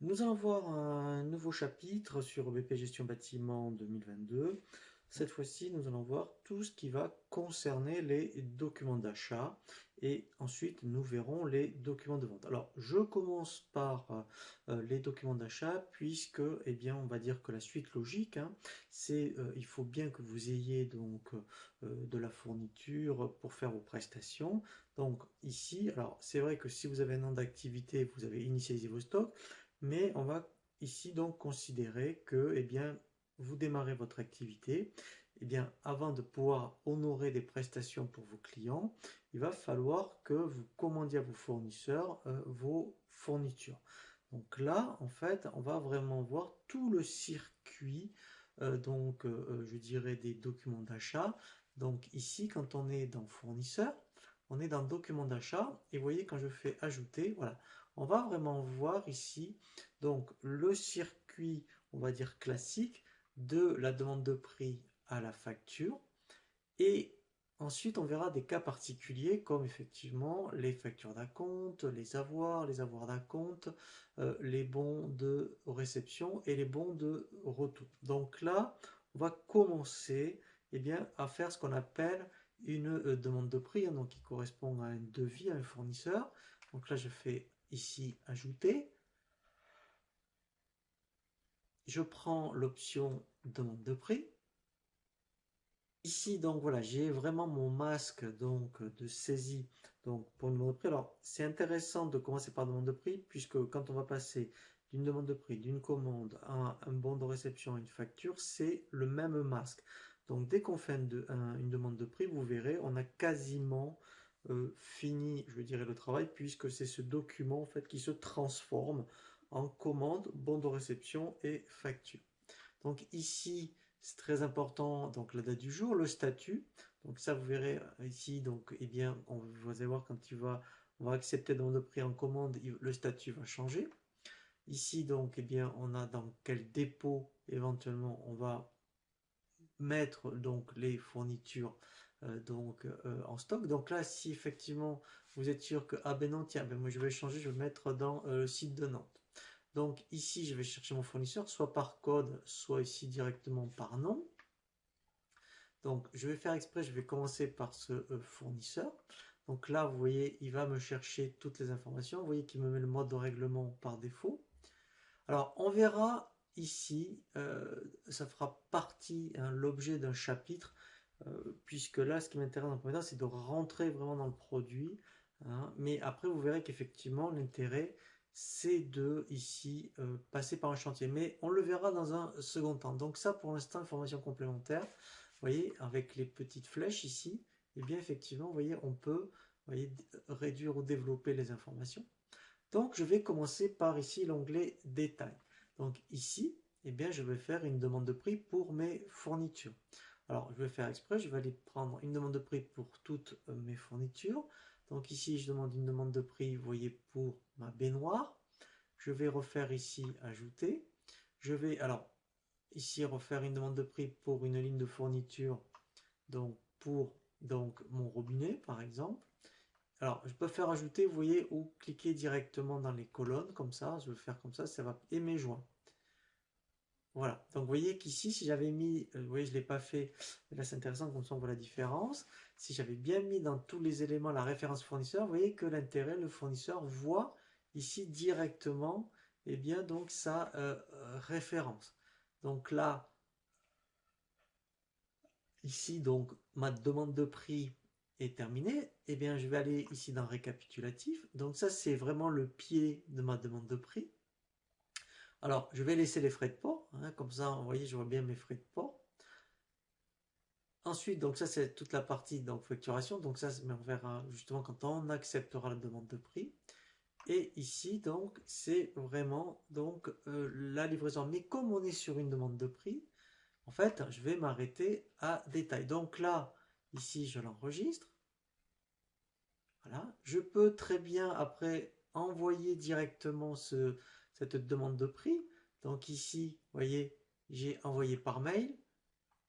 Nous allons voir un nouveau chapitre sur BP Gestion Bâtiment 2022. Cette fois-ci, nous allons voir tout ce qui va concerner les documents d'achat et ensuite nous verrons les documents de vente. Alors, je commence par les documents d'achat puisque, eh bien, on va dire que la suite logique, hein, c'est il faut bien que vous ayez donc de la fourniture pour faire vos prestations. Donc ici, alors c'est vrai que si vous avez un an d'activité, vous avez initialisé vos stocks. Mais on va ici donc considérer que, eh bien, vous démarrez votre activité. Eh bien, avant de pouvoir honorer des prestations pour vos clients, il va falloir que vous commandiez à vos fournisseurs vos fournitures. Donc là, en fait, on va vraiment voir tout le circuit, je dirais des documents d'achat. Donc ici, quand on est dans fournisseur, on est dans document d'achat et vous voyez quand je fais ajouter, voilà, on va vraiment voir ici donc le circuit, on va dire classique, de la demande de prix à la facture. Et ensuite, on verra des cas particuliers comme effectivement les factures d'acompte, les avoirs d'acompte, les bons de réception et les bons de retour. Donc là, on va commencer eh bien, à faire ce qu'on appelle une demande de prix, hein, donc qui correspond à un devis à un fournisseur. Donc là, je fais ici ajouter. Je prends l'option demande de prix. Ici, donc voilà, j'ai vraiment mon masque donc de saisie donc pour une demande de prix. Alors, c'est intéressant de commencer par demande de prix puisque quand on va passer d'une demande de prix, d'une commande à un bon de réception, à une facture, c'est le même masque. Donc, dès qu'on fait une demande de prix, vous verrez, on a quasiment fini, je dirais, le travail puisque c'est ce document en fait qui se transforme en commande, bon de réception et facture. Donc ici, c'est très important, donc la date du jour, le statut. Donc ça, vous verrez ici, donc eh bien, vous allez voir quand on va accepter dans le prix en commande, le statut va changer. Ici, donc, eh bien, on a dans quel dépôt éventuellement on va mettre donc les fournitures en stock. Donc là, si effectivement vous êtes sûr que ah ben non, tiens, ben moi je vais changer, je vais mettre dans le site de Nantes. Donc ici, je vais chercher mon fournisseur, soit par code, soit ici directement par nom. Donc je vais faire exprès, je vais commencer par ce fournisseur. Donc là, vous voyez, il va me chercher toutes les informations. Vous voyez qu'il me met le mode de règlement par défaut. Alors on verra ici, ça fera partie, hein, l'objet d'un chapitre, puisque là, ce qui m'intéresse dans le premier temps, c'est de rentrer vraiment dans le produit, hein. Mais après, vous verrez qu'effectivement, l'intérêt, c'est de, ici, passer par un chantier. Mais on le verra dans un second temps. Donc ça, pour l'instant, information complémentaire. Vous voyez, avec les petites flèches ici, et bien effectivement, vous voyez, on peut réduire ou développer les informations. Donc, je vais commencer par ici l'onglet détail. Donc ici, eh bien, je vais faire une demande de prix pour mes fournitures. Alors, je vais faire exprès, je vais aller prendre une demande de prix pour toutes mes fournitures. Donc ici, je demande une demande de prix, vous voyez, pour ma baignoire. Je vais refaire ici, ajouter. Je vais, alors, ici, refaire une demande de prix pour une ligne de fourniture, donc pour mon robinet, par exemple. Alors, je peux faire ajouter, vous voyez, ou cliquer directement dans les colonnes, comme ça, je vais faire comme ça va, et mes joints. Voilà, donc vous voyez qu'ici, si j'avais mis, vous voyez, je ne l'ai pas fait, mais là c'est intéressant, comme ça on voit la différence. Si j'avais bien mis dans tous les éléments la référence fournisseur, vous voyez que l'intérêt, le fournisseur voit ici directement, et bien, donc sa référence. Donc là, ici, donc, ma demande de prix est terminée. Eh bien, je vais aller ici dans récapitulatif. Donc ça, c'est vraiment le pied de ma demande de prix. Alors, je vais laisser les frais de port, hein, comme ça, vous voyez, je vois bien mes frais de port. Ensuite, donc ça, c'est toute la partie donc facturation. Donc ça, on verra justement quand on acceptera la demande de prix. Et ici, donc, c'est vraiment donc la livraison. Mais comme on est sur une demande de prix, en fait, je vais m'arrêter à détail. Donc là, ici, je l'enregistre. Voilà. Je peux très bien après envoyer directement cette demande de prix. Donc ici, vous voyez, j'ai envoyé par mail.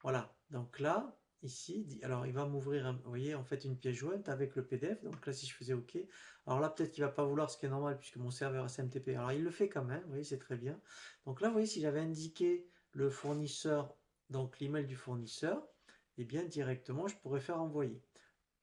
Voilà. Donc là, ici, alors il va m'ouvrir, vous voyez, en fait une pièce jointe avec le PDF. Donc là, si je faisais OK, alors là, peut-être qu'il va pas vouloir, ce qui est normal puisque mon serveur SMTP. Alors il le fait quand même, vous voyez, c'est très bien. Donc là, vous voyez, si j'avais indiqué le fournisseur, donc l'email du fournisseur, et bien directement, je pourrais faire envoyer.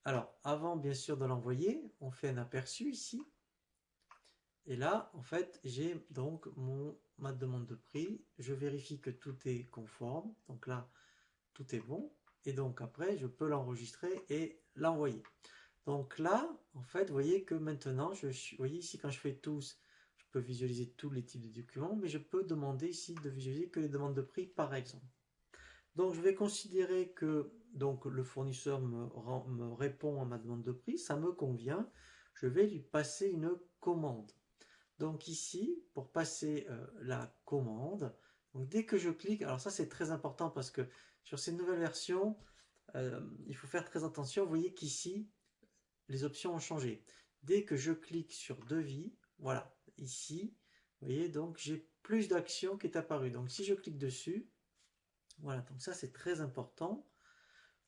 Alors, avant bien sûr de l'envoyer, on fait un aperçu ici. Et là, en fait, j'ai donc ma demande de prix. Je vérifie que tout est conforme. Donc là, tout est bon. Et donc après, je peux l'enregistrer et l'envoyer. Donc là, en fait, vous voyez que maintenant, vous voyez ici, quand je fais tous, je peux visualiser tous les types de documents, mais je peux demander ici de visualiser que les demandes de prix, par exemple. Donc je vais considérer que donc, le fournisseur me répond à ma demande de prix, ça me convient. Je vais lui passer une commande. Donc ici, pour passer la commande, donc dès que je clique, alors ça c'est très important parce que sur ces nouvelles versions, il faut faire très attention. Vous voyez qu'ici, les options ont changé. Dès que je clique sur devis, voilà, ici, vous voyez, donc j'ai plus d'actions qui est apparue. Donc si je clique dessus, voilà, donc ça c'est très important.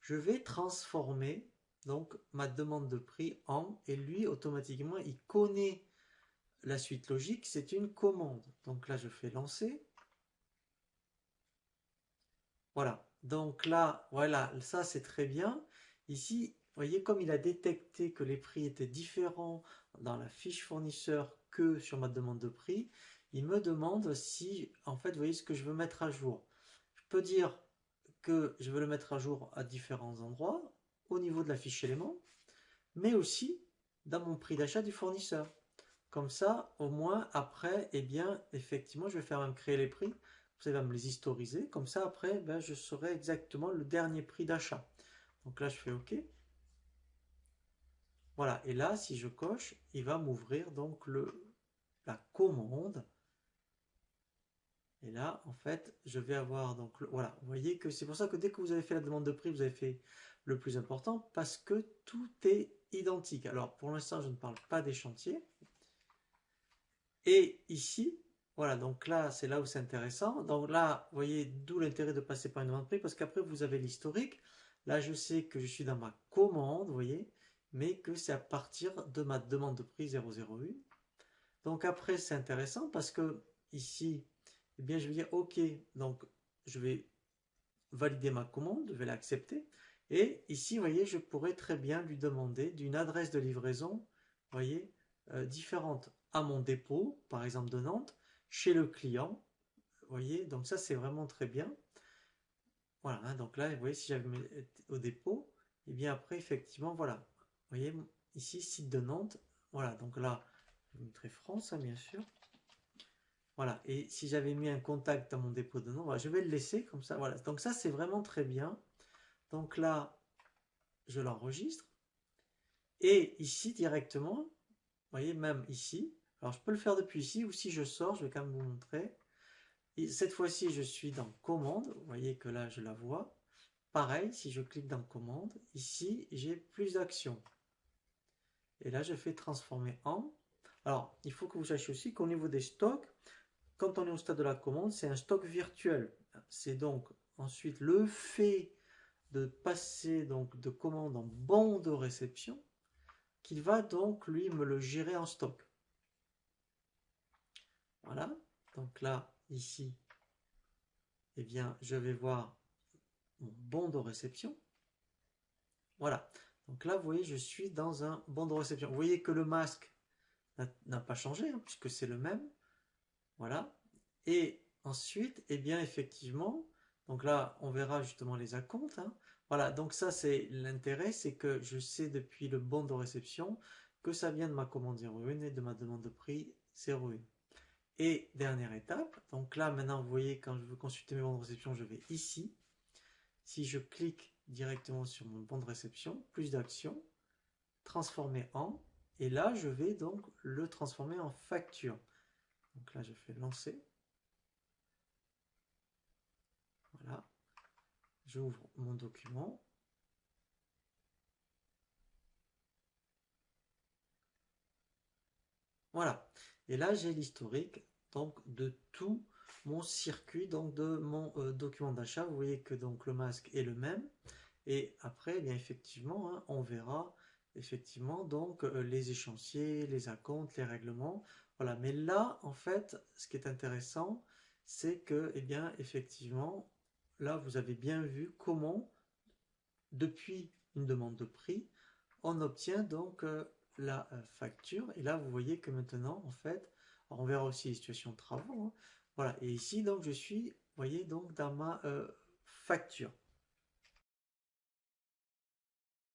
Je vais transformer donc ma demande de prix en, et lui automatiquement il connaît la suite logique, c'est une commande. Donc là je fais lancer. Voilà, donc là, voilà, ça c'est très bien. Ici, vous voyez, comme il a détecté que les prix étaient différents dans la fiche fournisseur que sur ma demande de prix, il me demande si, en fait, vous voyez ce que je veux mettre à jour. Je peux dire que je veux le mettre à jour à différents endroits, au niveau de la fiche élément, mais aussi dans mon prix d'achat du fournisseur. Comme ça, au moins, après, eh bien, effectivement, je vais faire même créer les prix. Vous allez me les historiser. Comme ça, après, ben, je saurai exactement le dernier prix d'achat. Donc là, je fais OK. Voilà. Et là, si je coche, il va m'ouvrir donc la commande. Et là, en fait, je vais avoir donc voilà. Vous voyez que c'est pour ça que dès que vous avez fait la demande de prix, vous avez fait le plus important parce que tout est identique. Alors, pour l'instant, je ne parle pas des chantiers. Et ici, voilà, donc là, c'est là où c'est intéressant. Donc là, vous voyez, d'où l'intérêt de passer par une demande de prix, parce qu'après, vous avez l'historique. Là, je sais que je suis dans ma commande, vous voyez, mais que c'est à partir de ma demande de prix 001. Donc après, c'est intéressant parce que ici, eh bien, je vais dire, OK, donc je vais valider ma commande, je vais l'accepter. Et ici, vous voyez, je pourrais très bien lui demander d'une adresse de livraison, vous voyez, différente à mon dépôt, par exemple de Nantes, chez le client. Vous voyez, donc ça, c'est vraiment très bien. Voilà, hein, donc là, vous voyez, si j'avais au dépôt, et bien après, effectivement, voilà. Vous voyez, ici, site de Nantes. Voilà, donc là, je mettrai France, hein, bien sûr. Voilà, et si j'avais mis un contact dans mon dépôt de Nantes, voilà, je vais le laisser comme ça. Voilà, donc ça, c'est vraiment très bien. Donc là, je l'enregistre. Et ici, directement, vous voyez, même ici, alors je peux le faire depuis ici, ou si je sors, je vais quand même vous montrer. Et cette fois-ci, je suis dans commande, vous voyez que là, je la vois. Pareil, si je clique dans commande, ici, j'ai plus d'actions. Et là, je fais transformer en. Alors, il faut que vous sachiez aussi qu'au niveau des stocks, quand on est au stade de la commande, c'est un stock virtuel. C'est donc ensuite le fait de passer donc de commande en bon de réception qu'il va donc lui me le gérer en stock. Voilà, donc là, ici, eh bien, je vais voir mon bon de réception. Voilà, donc là, vous voyez, je suis dans un bon de réception. Vous voyez que le masque n'a pas changé, hein, puisque c'est le même. Voilà, et ensuite, eh bien, effectivement, donc là, on verra justement les acomptes. Hein. Voilà, donc ça, c'est l'intérêt, c'est que je sais depuis le bon de réception que ça vient de ma commande 01 et de ma demande de prix 01. Et dernière étape, donc là maintenant vous voyez quand je veux consulter mes bons de réception, je vais ici. Si je clique directement sur mon bon de réception, plus d'actions, transformer en, et là je vais donc le transformer en facture. Donc là je fais lancer. Voilà. J'ouvre mon document. Voilà. Et là j'ai l'historique donc de tout mon circuit, donc de mon document d'achat. Vous voyez que donc le masque est le même. Et après, eh bien effectivement, hein, on verra effectivement donc les échéanciers, les acomptes, les règlements. Voilà. Mais là, en fait, ce qui est intéressant, c'est que, eh bien, effectivement, là, vous avez bien vu comment, depuis une demande de prix, on obtient donc la facture. Et là, vous voyez que maintenant, en fait, alors on verra aussi les situations de travaux, hein. Voilà. Et ici, donc, je suis, vous voyez, donc dans ma facture.